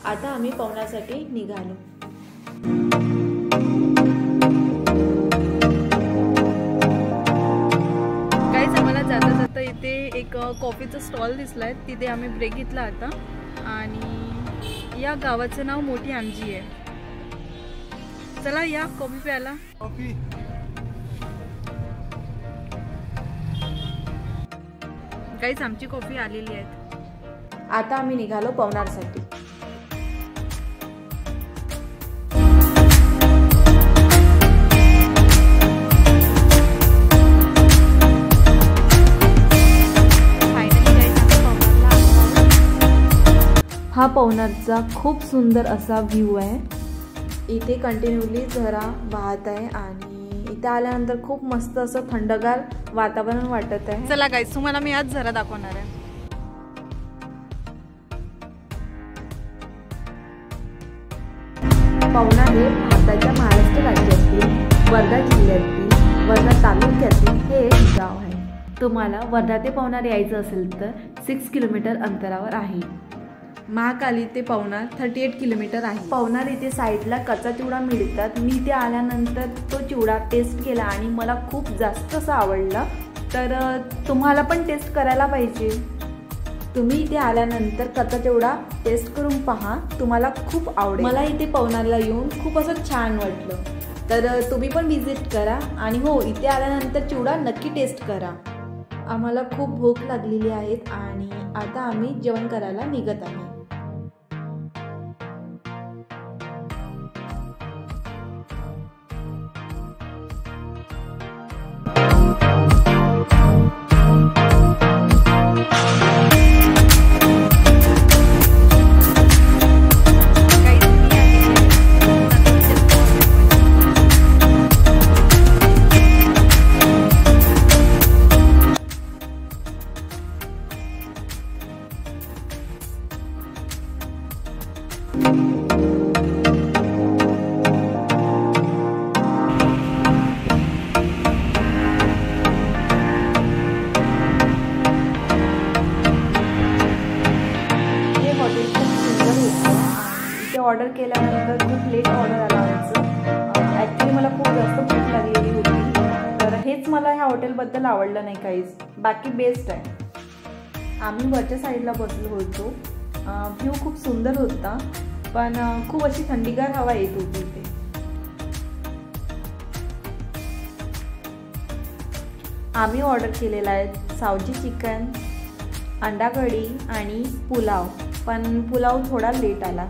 आता आम्ही पवनारसाठी निघालो। गाईज आम्हाला जाता जाता इथे एक कॉफीचा स्टॉल दिसलाय, तिथे आम्ही ब्रेक घेतला आता आणि या गावाचं नाव मोठी आमजी आहे। चला या कॉफी प्यायला। कॉफी गाईज आमची कॉफी आलेली आहे। आता आम्ही निघालो पवनारसाठी। हा पवनारचा खूप सुंदर असा व्ह्यू आहे। इथे कंटिन्यूली झरा वाहत आहे आणि इथे आल्यानंतर खूप मस्त असं थंडगार वातावरण वाटत आहे। चला गाईज तुम्हाला मी आज झरा दाखवणार आहे। पवनार हे भारताच्या महाराष्ट्र राज्यातील वर्धा जिल्ह्यातील वर्धा तालुक्यातील हे एक गाव आहे। तुम्हाला वर्धा ते पवनार यायचं असेल तर 6 किलोमीटर अंतरावर आहे। महाकाली ते पवनार 38 किलोमीटर आहे। पवनार इथे साईडला कच्चा चिवडा मिळतात। मी इथे आल्यानंतर तो चिवडा टेस्ट केला आणि मला खूप जास्त असा आवडला, तर तुम्हाला पण टेस्ट करायला पाहिजे। तुम्ही इथे आल्यानंतर कच्चा चिवडा टेस्ट करून पहा, तुम्हाला खूप आवडेल। मला इथे पवनारला येऊन खूप असं छान वाटलं, तर तुम्ही पण विजिट करा आणि हो इथे आल्यानंतर चिवडा नक्की टेस्ट करा। आम्हाला खूप भूक लागलेली आहे आणि आता आम्ही जेवण करायला निघत आहे। ऑर्डर केल्यानंतर खूप लेट ऑर्डर आला आमचं। ॲक्च्युली मला खूप जास्त भूक लागलेली होती, तर हेच मला ह्या हॉटेलबद्दल आवडलं नाही काहीच, बाकी बेस्ट आहे। आम्ही वरच्या साईडला बसलो होतो। व्ह्यू खूप सुंदर होता, पण खूप अशी थंडीगार हवा येत होती इथे। आम्ही ऑर्डर केलेला आहे सावजी चिकन, अंडा कढी आणि पुलाव, पण पुलाव थोडा लेट आला।